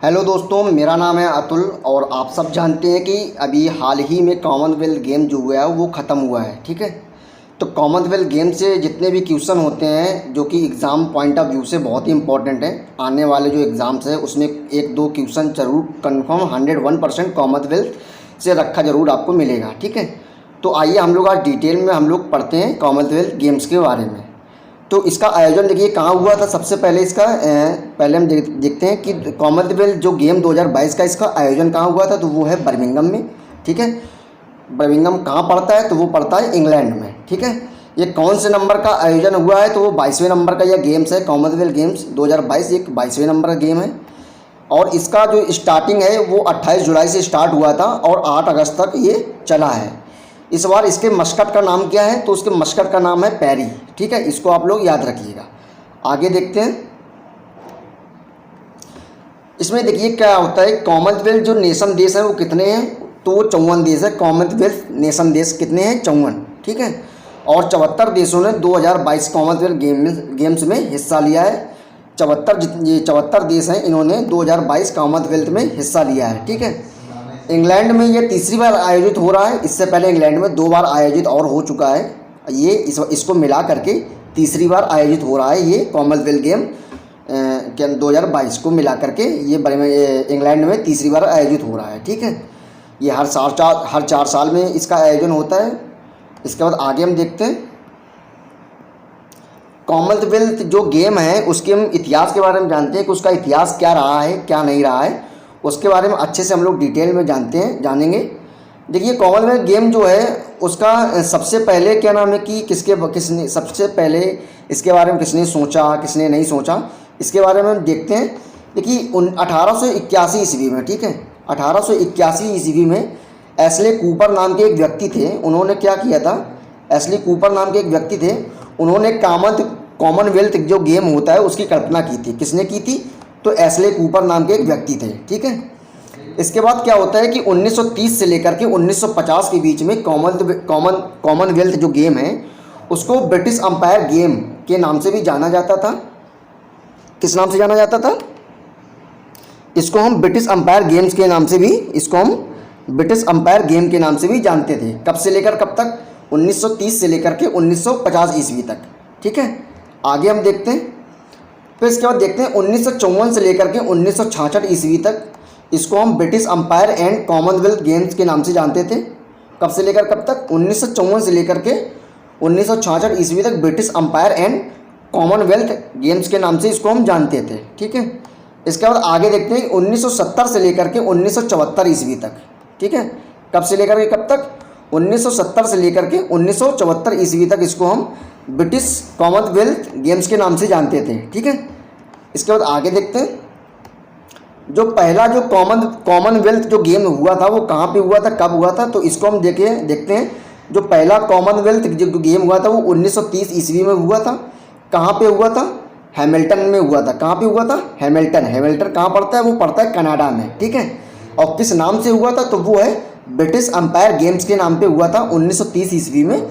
Hello दोस्तों, मेरा नाम है अतुल और आप सब जानते हैं कि अभी हाल ही में कॉमनवेल्थ गेम जो हुआ है वो ख़त्म हुआ है। ठीक है, तो कॉमनवेल्थ गेम से जितने भी क्वेश्चन होते हैं जो कि एग्ज़ाम पॉइंट ऑफ व्यू से बहुत ही इंपॉर्टेंट है, आने वाले जो एग्ज़ाम्स है उसमें एक दो क्वेश्चन ज़रूर कंफर्म 101% कॉमनवेल्थ से रखा ज़रूर आपको मिलेगा। ठीक है, तो आइए हम लोग आज डिटेल में हम लोग पढ़ते हैं कॉमनवेल्थ गेम्स के बारे में। तो इसका आयोजन देखिए कहाँ हुआ था। सबसे पहले इसका पहले हम देखते हैं कि कॉमनवेल्थ जो गेम 2022 का इसका आयोजन कहाँ हुआ था, तो वो है बर्मिंघम में। ठीक है, बर्मिंघम कहाँ पड़ता है, तो वो पड़ता है इंग्लैंड में। ठीक है, ये कौन से नंबर का आयोजन हुआ है, तो वो 22वें नंबर का यह गेम्स है। कॉमनवेल्थ गेम्स 2022 एक 22वें नंबर का गेम है और इसका जो स्टार्टिंग है वो 28 जुलाई से स्टार्ट हुआ था और 8 अगस्त तक ये चला है। इस बार इसके मस्कट का नाम क्या है, तो उसके मस्कट का नाम है पैरी। ठीक है, इसको आप लोग याद रखिएगा। आगे देखते हैं, इसमें देखिए क्या होता है। कॉमनवेल्थ जो नेशन देश है वो कितने हैं, तो वो 54 देश है। कॉमनवेल्थ नेशन देश कितने हैं, 54। ठीक है, और 74 देशों ने 2022 कॉमनवेल्थ गेम्स में हिस्सा लिया है। 74 देश हैं, इन्होंने 2022 कॉमनवेल्थ में हिस्सा लिया है। ठीक है, इंग्लैंड में ये तीसरी बार आयोजित हो रहा है। इससे पहले इंग्लैंड में 2 बार आयोजित और हो चुका है। ये इसको मिला करके तीसरी बार आयोजित हो रहा है ये कॉमनवेल्थ गेम 2022 को मिला करके ये इंग्लैंड में तीसरी बार आयोजित हो रहा है। ठीक है, ये हर 4 साल में इसका आयोजन होता है। इसके बाद आगे हम देखते हैं कॉमनवेल्थ जो गेम है उसके हम इतिहास के बारे में जानते हैं कि उसका इतिहास क्या रहा है क्या नहीं रहा है, उसके बारे में अच्छे से हम लोग डिटेल में जानेंगे। देखिए कॉमनवेल्थ गेम जो है उसका सबसे पहले क्या नाम है कि किसने सबसे पहले इसके बारे में किसने सोचा किसने नहीं सोचा, इसके बारे में हम देखते हैं। देखिए 1881 ईस्वी में, ठीक है, 1881 ईस्वी में एस्ले कूपर नाम के एक व्यक्ति थे। उन्होंने क्या किया था, एस्ले कूपर नाम के एक व्यक्ति थे, उन्होंने कॉमनवेल्थ जो गेम होता है उसकी कल्पना की थी। किसने की थी, तो एस्ले कूपर नाम के एक व्यक्ति थे। ठीक है, इसके बाद क्या होता है कि 1930 से लेकर के 1950 के बीच में कॉमनवेल्थ जो गेम है उसको ब्रिटिश अंपायर गेम के नाम से भी जाना जाता था। किस नाम से जाना जाता था, इसको हम ब्रिटिश अंपायर गेम्स के नाम से भी ब्रिटिश अंपायर गेम के नाम से भी जानते थे। कब से लेकर कब तक, 1930 से लेकर के 1950 ईस्वी तक। ठीक है, आगे हम देखते हैं। फिर इसके बाद देखते हैं 1954 से लेकर के 1966 ईस्वी तक इसको हम British umpire and Commonwealth games के नाम से जानते थे। कब से लेकर कब तक, 1954 से लेकर के 1966 ईस्वी तक British umpire and Commonwealth games के नाम से इसको हम जानते थे। ठीक है, इसके बाद आगे देखते हैं 1970 से लेकर के 1974 ईस्वी तक। ठीक है, कब से लेकर के कब तक, 1970 से लेकर के 1974 ईस्वी तक इसको हम ब्रिटिश कॉमनवेल्थ गेम्स के नाम से जानते थे। ठीक है, इसके बाद आगे देखते हैं जो पहला जो कॉमनवेल्थ जो गेम हुआ था वो कहाँ पे हुआ था, कब हुआ था, तो इसको हम देखते हैं। जो पहला कॉमनवेल्थ जो गेम हुआ था वो 1930 ईस्वी में हुआ था। कहाँ पे हुआ था, हैमिल्टन में हुआ था। कहाँ पे हुआ था, हैमिल्टन कहाँ पड़ता है, वो पड़ता है कनाडा में। ठीक है, और किस नाम से हुआ था, तो वो है ब्रिटिश अंपायर गेम्स के नाम पे हुआ था 1930 ईस्वी में,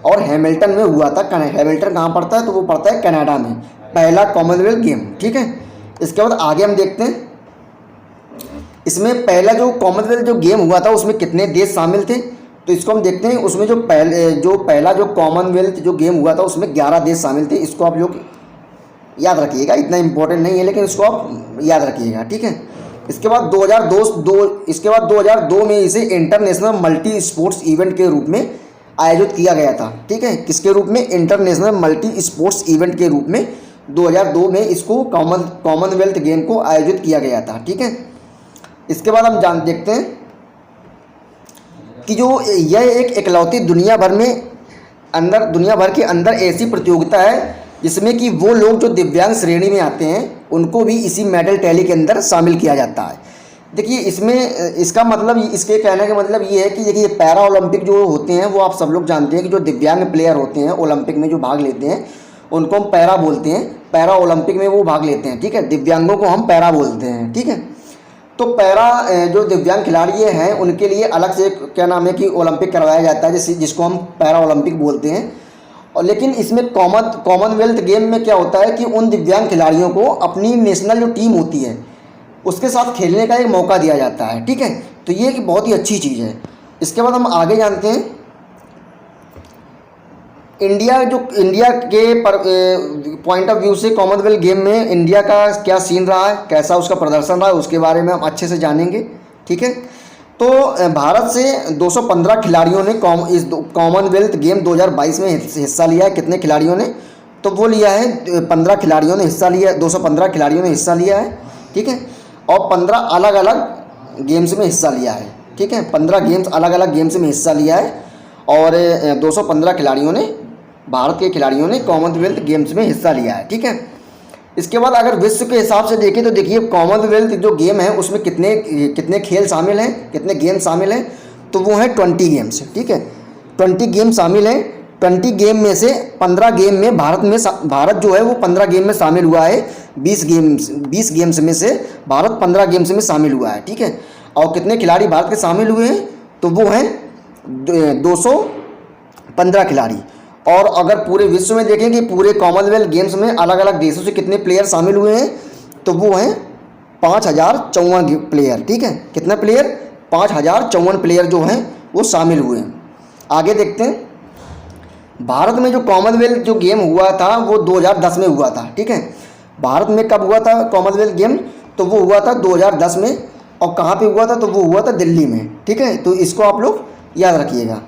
और हैमिल्टन में हुआ था। हैमिल्टन कहाँ पड़ता है, तो वो पड़ता है कनाडा में, पहला कॉमनवेल्थ गेम। ठीक है, इसके बाद आगे हम देखते हैं इसमें पहला जो कॉमनवेल्थ जो गेम हुआ था उसमें कितने देश शामिल थे, तो इसको हम देखते हैं। उसमें जो पहला जो कॉमनवेल्थ जो गेम हुआ था उसमें 11 देश शामिल थे। इसको आप लोग याद रखिएगा, इतना इंपॉर्टेंट नहीं है लेकिन इसको आप याद रखिएगा। ठीक है, इसके बाद 2002 में इसे इंटरनेशनल मल्टी स्पोर्ट्स इवेंट के रूप में आयोजित किया गया था। ठीक है, किसके रूप में, इंटरनेशनल मल्टी स्पोर्ट्स इवेंट के रूप में 2002 में इसको कॉमनवेल्थ गेम को आयोजित किया गया था। ठीक है, इसके बाद हम देखते हैं कि जो यह एक इकलौती दुनिया भर के अंदर ऐसी प्रतियोगिता है जिसमें कि वो लोग जो दिव्यांग श्रेणी में आते हैं उनको भी इसी मेडल टैली के अंदर शामिल किया जाता है। देखिए इसमें इसका मतलब, इसके कहने का मतलब ये है कि देखिए पैरा ओलंपिक जो होते हैं वो आप सब लोग जानते हैं कि जो दिव्यांग प्लेयर होते हैं ओलंपिक में जो भाग लेते हैं उनको हम पैरा बोलते हैं। पैरा ओलंपिक में वो भाग लेते हैं। ठीक है, दिव्यांगों को हम पैरा बोलते हैं। ठीक है, तो पैरा जो दिव्यांग खिलाड़ी हैं उनके लिए अलग से क्या नाम है कि ओलंपिक करवाया जाता है, जिसको हम पैरा ओलंपिक बोलते हैं। और लेकिन इसमें कॉमनवेल्थ गेम में क्या होता है कि उन दिव्यांग खिलाड़ियों को अपनी नेशनल जो टीम होती है उसके साथ खेलने का एक मौका दिया जाता है, ठीक है। तो ये एक बहुत ही अच्छी चीज़ है। इसके बाद हम आगे जानते हैं इंडिया के पॉइंट ऑफ व्यू से कॉमनवेल्थ गेम में इंडिया का क्या सीन रहा है, कैसा उसका प्रदर्शन रहा है, उसके बारे में हम अच्छे से जानेंगे, ठीक है। तो भारत से 215 खिलाड़ियों ने इस कॉमनवेल्थ गेम 2022 में हिस्सा लिया है। कितने खिलाड़ियों ने? तो वो लिया है 15 खिलाड़ियों ने हिस्सा लिया, 215 खिलाड़ियों ने हिस्सा लिया है, ठीक है। और 15 अलग अलग गेम्स में हिस्सा लिया है, ठीक है। 15 गेम्स अलग अलग गेम्स में हिस्सा लिया है और 215 खिलाड़ियों ने, भारत के खिलाड़ियों ने कॉमनवेल्थ गेम्स में हिस्सा लिया है, ठीक है। इसके बाद अगर विश्व के हिसाब से देखें तो देखिए कॉमनवेल्थ जो गेम है उसमें कितने खेल शामिल हैं, कितने गेम शामिल हैं, तो वो है 20 गेम्स, ठीक है। 20 गेम शामिल हैं। 20 गेम में से 15 गेम में भारत जो है वो 15 गेम में शामिल हुआ है। 20 गेम्स में से भारत 15 गेम्स में शामिल हुआ है, ठीक है। और कितने खिलाड़ी भारत के शामिल हुए हैं? तो वो हैं 215 खिलाड़ी। और अगर पूरे विश्व में देखें कि पूरे कॉमनवेल्थ गेम्स में अलग अलग देशों से कितने प्लेयर शामिल हुए हैं, तो वो हैं 5054 प्लेयर, ठीक है। कितने प्लेयर? 5054 प्लेयर जो हैं वो शामिल हुए हैं। आगे देखते हैं, भारत में जो कॉमनवेल्थ जो गेम हुआ था वो 2010 में हुआ था, ठीक है। भारत में कब हुआ था कॉमनवेल्थ गेम? तो वो हुआ था 2010 में। और कहाँ पे हुआ था? तो वो हुआ था दिल्ली में, ठीक है। तो इसको आप लोग याद रखिएगा।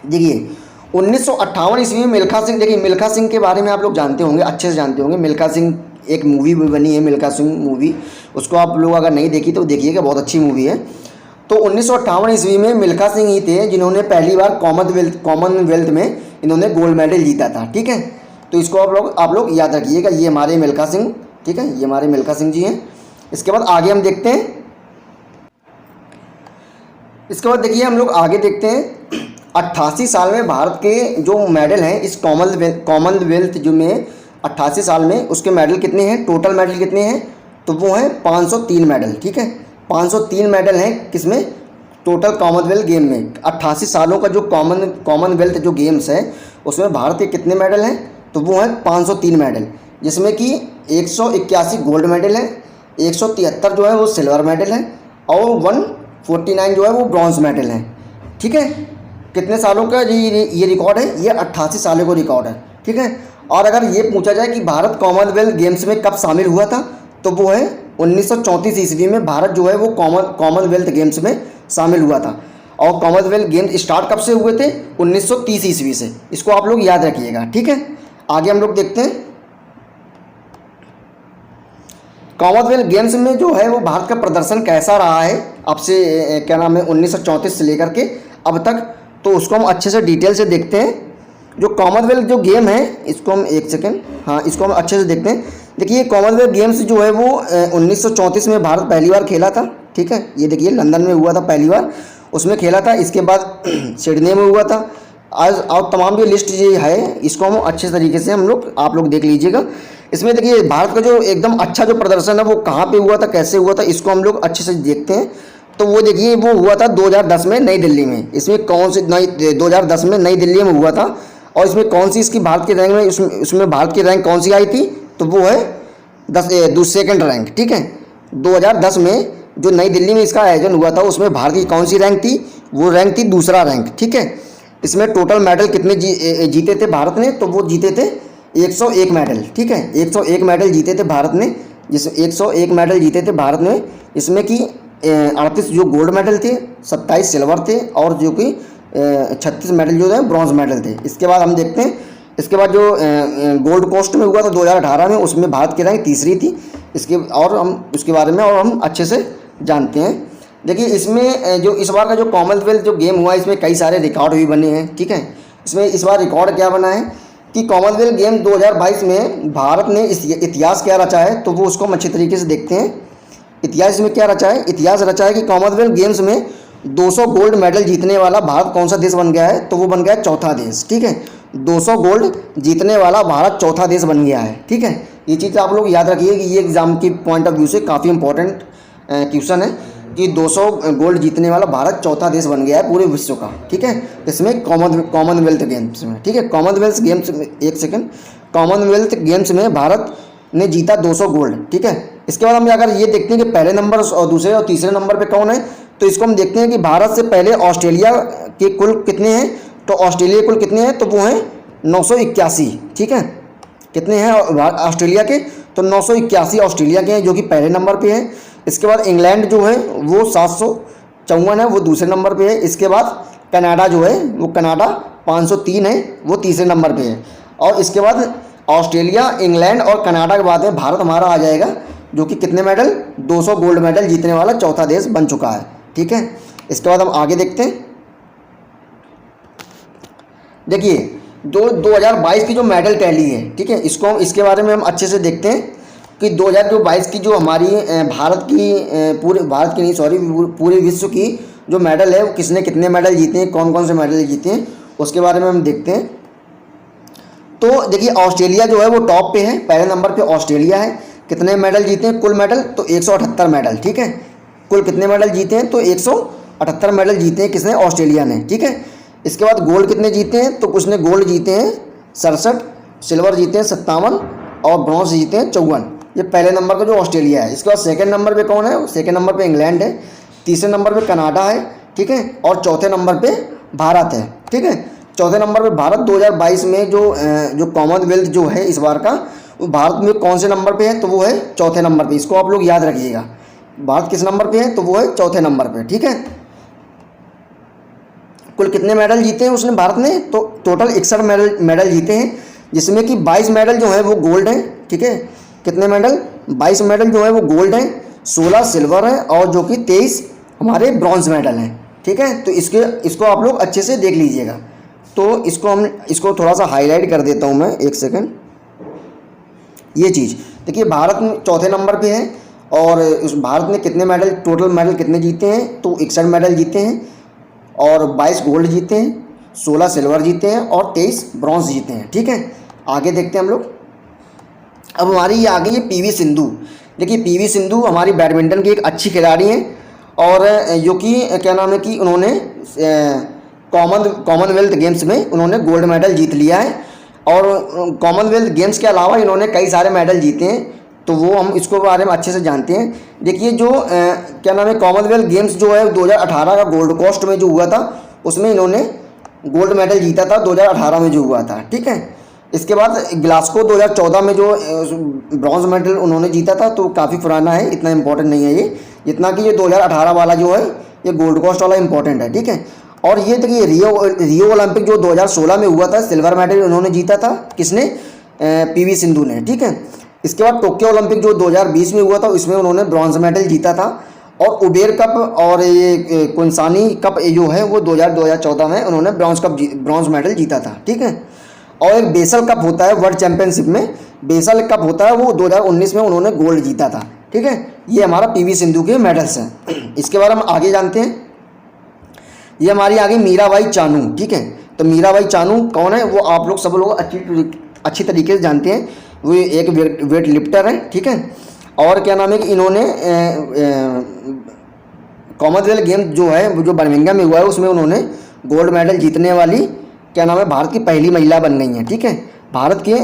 देखिए 1958 ईस्वी में मिल्खा सिंह, देखिए मिल्खा सिंह के बारे में आप लोग जानते होंगे, अच्छे से जानते होंगे। मिल्खा सिंह एक मूवी भी बनी है, मिल्खा सिंह मूवी, उसको आप लोग अगर नहीं देखी तो देखिएगा, बहुत अच्छी मूवी है। तो 1958 ईस्वी में मिल्खा सिंह ही थे जिन्होंने पहली बार कॉमनवेल्थ में इन्होंने गोल्ड मेडल जीता था, ठीक है। तो इसको आप लोग याद रखिएगा, ये हमारे मिल्खा सिंह, ठीक है, ये हमारे मिल्खा सिंह जी हैं। इसके बाद आगे हम देखते हैं, इसके बाद देखिए हम लोग आगे देखते हैं 88 साल में भारत के जो मेडल हैं इस कॉमनवेल्थ जो में 88 साल में उसके मेडल कितने हैं, टोटल मेडल कितने हैं? तो वो हैं 503 मेडल, ठीक है। 503 मेडल हैं किसमें? टोटल कॉमनवेल्थ गेम में। 88 सालों का जो कॉमनवेल्थ जो गेम्स है उसमें भारत के कितने मेडल हैं? तो वो हैं 503 मेडल, जिसमें कि 181 गोल्ड मेडल है, 173 जो है वो सिल्वर मेडल है और 149 जो है वो ब्रॉन्ज मेडल है, ठीक है। कितने सालों का ये रिकॉर्ड है? ये 88 सालों का रिकॉर्ड है, ठीक है। और अगर ये पूछा जाए कि भारत कॉमनवेल्थ गेम्स में कब शामिल हुआ था, तो वो है 1934 ईस्वी में भारत जो है वो कॉमनवेल्थ गेम्स में शामिल हुआ था। और कॉमनवेल्थ गेम्स स्टार्ट कब से हुए थे? 1930 ईस्वी से। इसको आप लोग याद रखिएगा, ठीक है। आगे हम लोग देखते हैं कॉमनवेल्थ गेम्स में जो है वो भारत का प्रदर्शन कैसा रहा है अब से, क्या नाम है, 1934 से लेकर के अब तक। तो उसको हम अच्छे से डिटेल से देखते हैं। जो कॉमनवेल्थ जो गेम है इसको हम एक सेकेंड, हाँ, इसको हम अच्छे से देखते हैं। देखिए कॉमनवेल्थ गेम्स जो है वो 1934 में भारत पहली बार खेला था, ठीक है। ये देखिए लंदन में हुआ था पहली बार, उसमें खेला था। इसके बाद सिडनी में हुआ था। आज और तमाम जो लिस्ट ये है इसको हम अच्छे तरीके से आप लोग देख लीजिएगा। इसमें देखिए भारत का जो एकदम अच्छा जो प्रदर्शन है वो कहाँ पे हुआ था, कैसे हुआ था, इसको हम लोग अच्छे से देखते हैं। तो वो देखिए वो हुआ था 2010 में नई दिल्ली में। इसमें कौन सी 2010 में नई दिल्ली में हुआ था और इसमें कौन सी इसकी भारत की रैंक में, उसमें भारत की रैंक कौन सी आई थी? तो वो है सेकंड रैंक, ठीक है। 2010 में जो नई दिल्ली में इसका आयोजन हुआ था उसमें भारत की कौन सी रैंक थी? वो रैंक थी दूसरा रैंक, ठीक है। इसमें टोटल मेडल कितने जीते थे भारत ने? तो वो जीते थे 101 मेडल, ठीक है। 101 मेडल जीते थे भारत ने, जिस 101 मेडल जीते थे भारत ने। इसमें कि 38 जो गोल्ड मेडल थे, 27 सिल्वर थे और जो कि 36 मेडल जो है ब्रॉन्ज मेडल थे। इसके बाद हम देखते हैं, इसके बाद जो गोल्ड कोस्ट में हुआ था 2018 में, उसमें भारत की रैंक तीसरी थी। उसके बारे में और हम अच्छे से जानते हैं। देखिए इसमें जो इस बार का जो कॉमनवेल्थ जो गेम हुआ इसमें कई सारे रिकॉर्ड भी बने हैं, ठीक है। इसमें इस बार रिकॉर्ड क्या बना है कि कॉमनवेल्थ गेम 2022 में भारत ने इतिहास क्या रचा है, तो वो उसको हम अच्छे तरीके से देखते हैं। इतिहास में क्या रचा है? इतिहास रचा है कि कॉमनवेल्थ गेम्स में 200 गोल्ड मेडल जीतने वाला भारत कौन सा देश बन गया है? तो वो बन गया है चौथा देश, ठीक है। 200 गोल्ड जीतने वाला भारत चौथा देश बन गया है, ठीक है। ये चीज़ आप लोग याद रखिए कि ये एग्जाम की पॉइंट ऑफ व्यू से काफ़ी इंपॉर्टेंट क्वेश्चन है कि 200 गोल्ड जीतने वाला भारत चौथा देश बन गया है पूरे विश्व का, ठीक है। इसमें कॉमनवेल्थ गेम्स में, ठीक है। कॉमनवेल्थ गेम्स में एक सेकंड, कॉमनवेल्थ गेम्स में भारत ने जीता 200 गोल्ड, ठीक है। इसके बाद हम अगर ये देखते हैं कि पहले नंबर और दूसरे और तीसरे नंबर पे कौन है, तो इसको हम देखते हैं कि भारत से पहले ऑस्ट्रेलिया के कुल कितने हैं, तो ऑस्ट्रेलिया कुल कितने हैं, तो वो हैं 981। ठीक है, कितने हैं ऑस्ट्रेलिया के, तो 981 ऑस्ट्रेलिया के हैं जो कि पहले नंबर पे है। इसके बाद इंग्लैंड जो है वो 754 है, वो दूसरे नंबर पे है। इसके बाद कनाडा जो है वो कनाडा 503 है, वो तीसरे नंबर पे है। और इसके बाद ऑस्ट्रेलिया, इंग्लैंड और कनाडा के बाद में भारत हमारा आ जाएगा, जो कि कितने मेडल, 200 गोल्ड मेडल जीतने वाला चौथा देश बन चुका है। ठीक है, इसके बाद हम आगे देखते हैं। देखिए 2022 की जो मेडल टैली है, ठीक है, इसको इसके बारे में हम अच्छे से देखते हैं कि 2022 की जो हमारी भारत की पूरे भारत की नहीं सॉरी पूरे विश्व की जो मेडल है वो किसने कितने मेडल जीते हैं, कौन कौन से मेडल जीते हैं, उसके बारे में हम देखते हैं। तो देखिए ऑस्ट्रेलिया जो है वो टॉप पे है, पहले नंबर पे ऑस्ट्रेलिया है। कितने मेडल जीते हैं कुल मेडल, तो 178 मेडल। ठीक है, कुल कितने मेडल जीते हैं, तो 178 मेडल जीते हैं किसने, ऑस्ट्रेलिया ने। ठीक है, इसके बाद गोल्ड कितने जीते हैं, तो कुछ ने गोल्ड जीते हैं 67, सिल्वर जीते हैं 57 और ब्रॉन्ज जीते हैं 54। ये पहले नंबर का जो ऑस्ट्रेलिया है। इसके बाद सेकंड नंबर पे कौन है, सेकंड नंबर पे इंग्लैंड है, तीसरे नंबर पे कनाडा है। ठीक है, और चौथे नंबर पे भारत है। ठीक है, चौथे नंबर पे भारत 2022 में जो कॉमनवेल्थ जो है इस बार का, वो भारत में कौन से नंबर पे है, तो वो है चौथे नंबर पे। इसको आप लोग याद रखिएगा, भारत किस नंबर पे है, तो वो है चौथे नंबर पे। ठीक है, कुल कितने मेडल जीते हैं उसने भारत ने, तो टोटल 61 मेडल जीते हैं, जिसमें कि 22 मेडल जो है वो गोल्ड हैं। ठीक है, कितने मेडल, 22 मेडल जो है वो गोल्ड हैं, 16 सिल्वर है और जो कि 23 हमारे ब्रॉन्ज मेडल हैं। ठीक है, तो इसको आप लोग अच्छे से देख लीजिएगा। तो इसको थोड़ा सा हाईलाइट कर देता हूँ मैं, एक सेकंड। ये चीज़ देखिए, भारत चौथे नंबर पे है और उस भारत ने कितने मेडल, टोटल मेडल कितने जीते हैं, तो 61 मेडल जीते हैं और 22 गोल्ड जीते हैं, 16 सिल्वर जीते हैं और 23 ब्रॉन्ज जीते हैं। ठीक है, आगे देखते हैं हम लोग। अब हमारी ये आ गई है पीवी सिंधु। देखिए पीवी सिंधु हमारी बैडमिंटन की एक अच्छी खिलाड़ी हैं और जो कि क्या नाम है कि उन्होंने कॉमनवेल्थ गेम्स में उन्होंने गोल्ड मेडल जीत लिया है। और कॉमनवेल्थ गेम्स के अलावा इन्होंने कई सारे मेडल जीते हैं, तो वो हम इसको बारे में अच्छे से जानते हैं। देखिए जो क्या नाम है, कॉमनवेल्थ गेम्स जो है 2018 का गोल्ड कोस्ट में जो हुआ था, उसमें इन्होंने गोल्ड मेडल जीता था 2018 में जो हुआ था। ठीक है, इसके बाद ग्लासगो 2014 में जो ब्रॉन्ज मेडल उन्होंने जीता था, तो काफ़ी पुराना है, इतना इंपॉर्टेंट नहीं है ये, जितना कि ये 2018 वाला जो है ये गोल्ड कोस्ट वाला इंपॉर्टेंट है। ठीक है, और ये देखिए रियो ओलंपिक जो 2016 में हुआ था, सिल्वर मेडल उन्होंने जीता था, किसने, पीवी सिंधु ने। ठीक है, इसके बाद टोक्यो ओलंपिक जो 2020 में हुआ था, इसमें उन्होंने ब्रॉन्ज मेडल जीता था। और उबेर कप और ये कुंसानी कप जो है वो 2014 में उन्होंने ब्रॉन्ज मेडल जीता था। ठीक है, और एक बेसल कप होता है वर्ल्ड चैंपियनशिप में, बेसल कप होता है, वो 2019 में उन्होंने गोल्ड जीता था। ठीक है, ये हमारा पीवी सिंधु के मेडल्स हैं। इसके बाद हम आगे जानते हैं, ये हमारी आ गई मीराबाई चानू। ठीक है, तो मीराबाई चानू कौन है, वो आप लोग सब लोग अच्छी तरीके से जानते हैं। वो एक वेट लिफ्टर है। ठीक है, और क्या नाम है कि इन्होंने कॉमनवेल्थ गेम जो है वो जो बर्मिंघम में हुआ है, उसमें उन्होंने गोल्ड मेडल जीतने वाली क्या नाम है, भारत की पहली महिला बन गई हैं। ठीक है, भारत के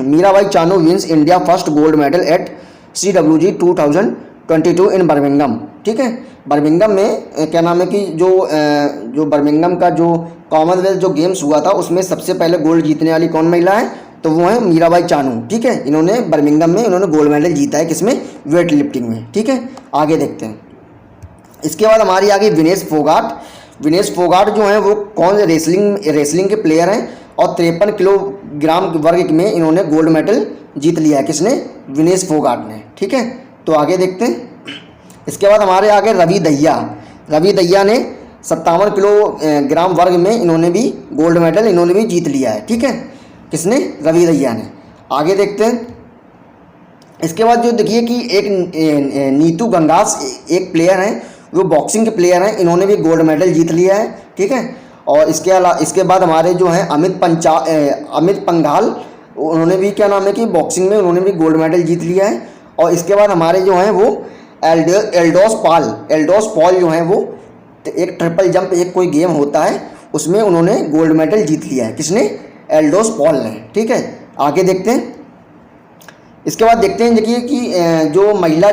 Mirabai Chanu wins India first gold medal at CWG 2022 in Birmingham. ठीक है, बर्मिंघम में क्या नाम है कि जो बर्मिंघम का जो कॉमनवेल्थ जो गेम्स हुआ था, उसमें सबसे पहले गोल्ड जीतने वाली कौन महिला है, तो वो है मीराबाई चानू। ठीक है, इन्होंने बर्मिंघम में इन्होंने गोल्ड मेडल जीता है, किसमें, वेट लिफ्टिंग में। ठीक है, आगे देखते हैं। इसके बाद हमारी आ गई विनेश फोगाट। विनेश फोगाट जो हैं वो कौन से रेसलिंग के प्लेयर हैं और 53 किलोग्राम वर्ग में इन्होंने गोल्ड मेडल जीत लिया है, किसने, विनेश फोगाट ने। ठीक है, तो आगे देखते हैं। इसके बाद हमारे आगे रवि दहिया ने 57 किलोग्राम वर्ग में इन्होंने भी गोल्ड मेडल इन्होंने भी जीत लिया है। ठीक है, किसने, रवि दहिया ने। आगे देखते हैं। इसके बाद जो देखिए कि एक नीतू गंगास एक प्लेयर हैं, वो बॉक्सिंग के प्लेयर हैं, इन्होंने भी गोल्ड मेडल जीत लिया है। ठीक है, और इसके बाद हमारे जो हैं अमित पंघाल, उन्होंने भी क्या नाम है कि बॉक्सिंग में उन्होंने भी गोल्ड मेडल जीत लिया है। और इसके बाद हमारे जो हैं वो एल्डोस पॉल जो हैं वो एक ट्रिपल जंप एक कोई गेम होता है, उसमें उन्होंने गोल्ड मेडल जीत लिया है, किसने, एल्डोस पॉल ने। ठीक है, आगे देखते हैं। इसके बाद देखते हैं देखिए कि जो महिला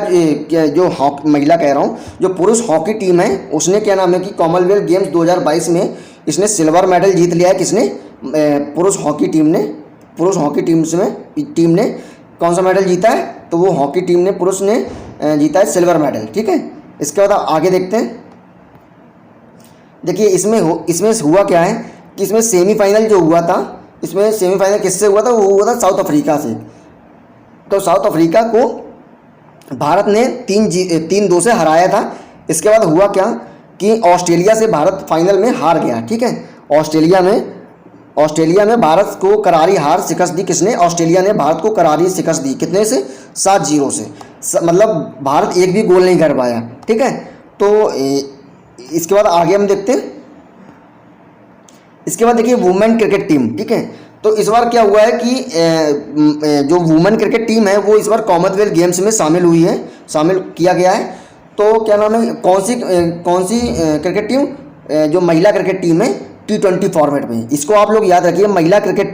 महिला कह रहा हूँ, जो पुरुष हॉकी टीम है उसने क्या नाम है कि कॉमनवेल्थ गेम्स 2022 में इसने सिल्वर मेडल जीत लिया है। किसने? पुरुष हॉकी टीम ने कौन सा मेडल जीता है? तो वो हॉकी टीम ने, पुरुष ने जीता है सिल्वर मेडल। ठीक है, इसके बाद आगे देखते हैं। देखिए इसमें हुआ क्या है कि इसमें सेमीफाइनल जो हुआ था, इसमें सेमीफाइनल किससे हुआ था? वो हुआ था साउथ अफ्रीका से। तो साउथ अफ्रीका को भारत ने 3-2 से हराया था। इसके बाद हुआ क्या कि ऑस्ट्रेलिया से भारत फाइनल में हार गया। ठीक है, ऑस्ट्रेलिया में भारत को करारी हार शिकस्त दी। किसने? ऑस्ट्रेलिया ने भारत को करारी शिकस्त दी। कितने से? 7-0 से। मतलब भारत एक भी गोल नहीं कर पाया। ठीक है, तो इसके बाद आगे हम देखते हैं। इसके बाद देखिए वुमेन क्रिकेट टीम। ठीक है, तो इस बार क्या हुआ है कि जो वुमेन क्रिकेट टीम है वो इस बार कॉमनवेल्थ गेम्स में शामिल किया गया है। तो क्या नाम है, कौन सी क्रिकेट टीम? जो महिला क्रिकेट टीम है T20 फॉर्मेट में। इसको आप लोग याद रखिए, महिला क्रिकेट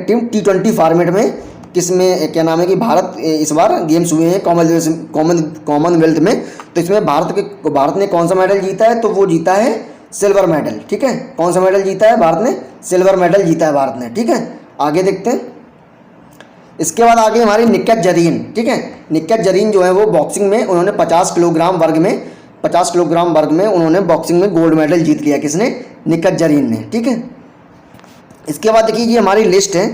टीम T20 फॉर्मेट में किसमें क्या नाम है कि भारत इस बार गेम्स हुए हैं कॉमनवेल्थ में। तो इसमें भारत ने कौन सा मेडल जीता है? तो वो जीता है सिल्वर मेडल। ठीक है, कौन सा मेडल जीता है? भारत ने सिल्वर मेडल जीता है भारत ने। ठीक है, आगे देखते हैं। इसके बाद आगे हमारी निक्कत जरीन। ठीक है, निक्कत जरीन जो है वो बॉक्सिंग में उन्होंने 50 किलोग्राम वर्ग में उन्होंने बॉक्सिंग में गोल्ड मेडल जीत लिया। किसने? निक्कत जरीन ने। ठीक है, इसके बाद देखिए ये हमारी लिस्ट है।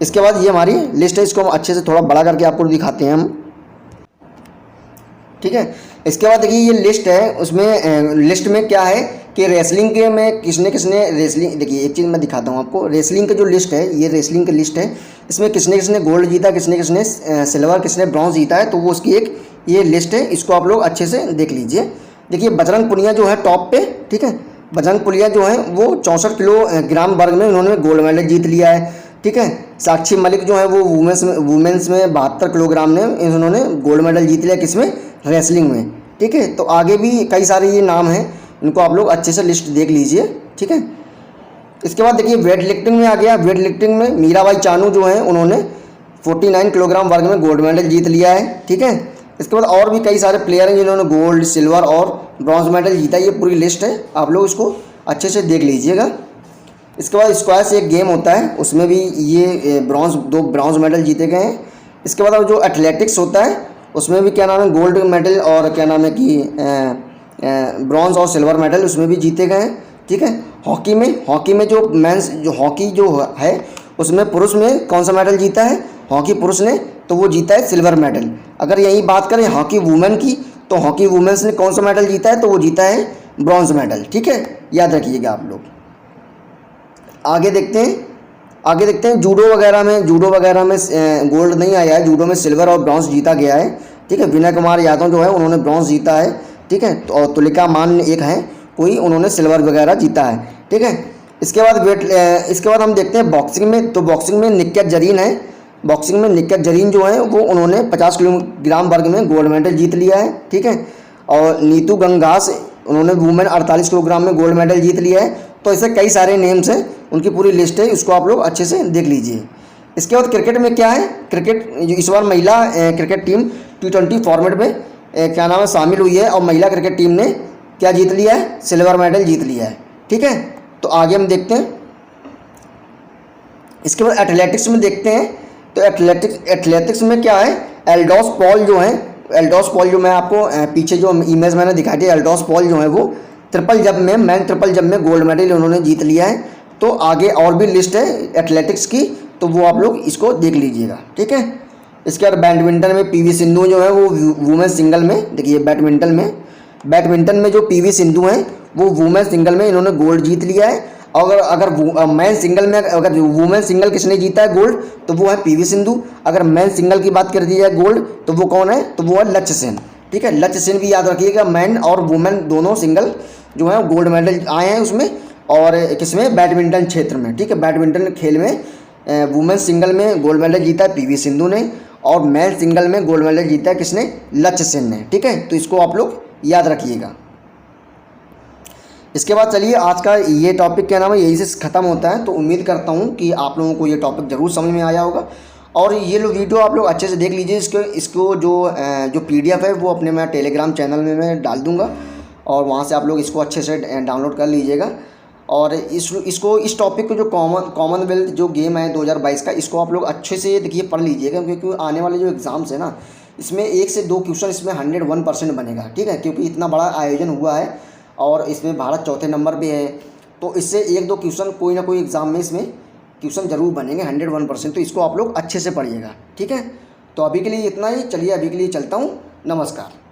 इसको हम अच्छे से थोड़ा बड़ा करके आपको दिखाते हैं हम। ठीक है, इसके बाद देखिए ये लिस्ट है। उसमें लिस्ट में क्या है कि रेसलिंग के में किसने रेसलिंग, देखिए एक चीज़ मैं दिखाता हूँ आपको। रेसलिंग का जो लिस्ट है, ये रेसलिंग की लिस्ट है। इसमें किसने गोल्ड जीता, किसने सिल्वर, किसने ब्रॉन्ज जीता है। तो वो उसकी एक ये लिस्ट है, इसको आप लोग अच्छे से देख लीजिए। देखिए बजरंग पुनिया जो है टॉप पे। ठीक है, बजरंग पुनिया जो है वो 64 किलोग्राम वर्ग में उन्होंने गोल्ड मेडल जीत लिया है। ठीक है, साक्षी मलिक जो है वो वुमेन्स में 72 किलोग्राम में इन्होंने गोल्ड मेडल जीत लिया। किसमें? रेसलिंग में। ठीक है, तो आगे भी कई सारे ये नाम हैं, इनको आप लोग अच्छे से लिस्ट देख लीजिए। ठीक है, इसके बाद देखिए वेट लिफ्टिंग में आ गया। वेट लिफ्टिंग में मीराबाई चानू जो है उन्होंने 49 किलोग्राम वर्ग में गोल्ड मेडल जीत लिया है। ठीक है, इसके बाद और भी कई सारे प्लेयर हैं जिन्होंने गोल्ड, सिल्वर और ब्रॉन्ज मेडल जीता है। ये पूरी लिस्ट है, आप लोग इसको अच्छे से देख लीजिएगा। इसके बाद स्क्वैश एक गेम होता है, उसमें भी ये 2 ब्रॉन्ज मेडल जीते गए हैं। इसके बाद जो एथलेटिक्स होता है उसमें भी क्या नाम है गोल्ड मेडल और क्या नाम है कि ब्रॉन्ज और सिल्वर मेडल उसमें भी जीते गए हैं। ठीक है, हॉकी में जो मेंस जो हॉकी जो है उसमें पुरुष में कौन सा मेडल जीता है? हॉकी पुरुष ने, तो वो जीता है सिल्वर मेडल। अगर यही बात करें हॉकी वुमेन की, तो हॉकी वुमेन्स ने कौन सा मेडल जीता है? तो वो जीता है ब्रॉन्ज मेडल। ठीक है, याद रखिएगा आप लोग। आगे देखते हैं जूडो वगैरह में गोल्ड नहीं आया है। जूडो में सिल्वर और ब्रॉन्ज जीता गया है। ठीक है, विनय कुमार यादव जो है उन्होंने ब्रॉन्ज जीता है। ठीक है, तो और तुलिका मान एक हैं कोई, उन्होंने सिल्वर वगैरह जीता है। ठीक है, इसके बाद हम देखते हैं बॉक्सिंग में। तो बॉक्सिंग में निक्कत जरीन जो है वो उन्होंने 50 किलोग्राम वर्ग में गोल्ड मेडल जीत लिया है। ठीक है, और नीतू गंगास उन्होंने वुमेन 48 किलोग्राम में गोल्ड मेडल जीत लिया है। तो ऐसे कई सारे नेम्स हैं, उनकी पूरी लिस्ट है, इसको आप लोग अच्छे से देख लीजिए। इसके बाद क्रिकेट में क्या है, क्रिकेट जो इस बार महिला क्रिकेट टीम T20 फॉर्मेट में क्या नाम है शामिल हुई है, और महिला क्रिकेट टीम ने क्या जीत लिया है? सिल्वर मेडल जीत लिया है। ठीक है, तो आगे हम देखते हैं। इसके बाद एथलेटिक्स में देखते हैं। तो एथलेटिक्स में क्या है, एल्डोस पॉल जो मैं आपको पीछे जो इमेज मैंने दिखाई थी, एल्डोस पॉल जो है वो मैन ट्रिपल जंप में गोल्ड मेडल उन्होंने जीत लिया है। तो आगे और भी लिस्ट है एथलेटिक्स की, तो वो आप लोग इसको देख लीजिएगा। ठीक है, इसके बाद बैडमिंटन में PV सिंधु जो है वो वुमेन सिंगल में, देखिए बैडमिंटन में जो PV सिंधु हैं वो वुमेन सिंगल में इन्होंने गोल्ड जीत लिया है। और अगर मैन सिंगल में अगर वुमेन सिंगल किसने जीता है गोल्ड, तो वो है PV सिंधु। अगर मैन सिंगल की बात कर दी जाए गोल्ड, तो वो कौन है? तो वो है लक्ष्य सेन। ठीक है, लक्ष्य सेन भी याद रखिएगा। मैन और वुमेन दोनों सिंगल जो है गोल्ड मेडल आए हैं उसमें, और किसमें? बैडमिंटन क्षेत्र में। ठीक है, बैडमिंटन खेल में वुमेन सिंगल में गोल्ड मेडल जीता है PV सिंधु ने, और मैन सिंगल में गोल्ड मेडल जीता है किसने? लक्ष्य सेन ने। ठीक है, तो इसको आप लोग याद रखिएगा। इसके बाद चलिए आज का ये टॉपिक क्या नाम है यही से ख़त्म होता है। तो उम्मीद करता हूँ कि आप लोगों को ये टॉपिक ज़रूर समझ में आया होगा। और ये लो वीडियो आप लोग अच्छे से देख लीजिए। इसको जो PDF है वो अपने मैं टेलीग्राम चैनल में मैं डाल दूँगा और वहाँ से आप लोग इसको अच्छे से डाउनलोड कर लीजिएगा। और इस टॉपिक को जो कॉमनवेल्थ जो गेम है 2022 का, इसको आप लोग अच्छे से देखिए पढ़ लीजिएगा, क्योंकि आने वाले जो एग्ज़ाम्स है ना, इसमें 1 से 2 क्वेश्चन इसमें 101% बनेगा, ठीक है। क्योंकि इतना बड़ा आयोजन हुआ है और इसमें भारत चौथे नंबर पे है, तो इससे 1-2 क्वेश्चन कोई ना कोई एग्ज़ाम में इसमें क्वेश्चन ज़रूर बनेंगे 101%। तो इसको आप लोग अच्छे से पढ़िएगा, ठीक है। तो अभी के लिए इतना ही, चलिए अभी के लिए चलता हूँ, नमस्कार।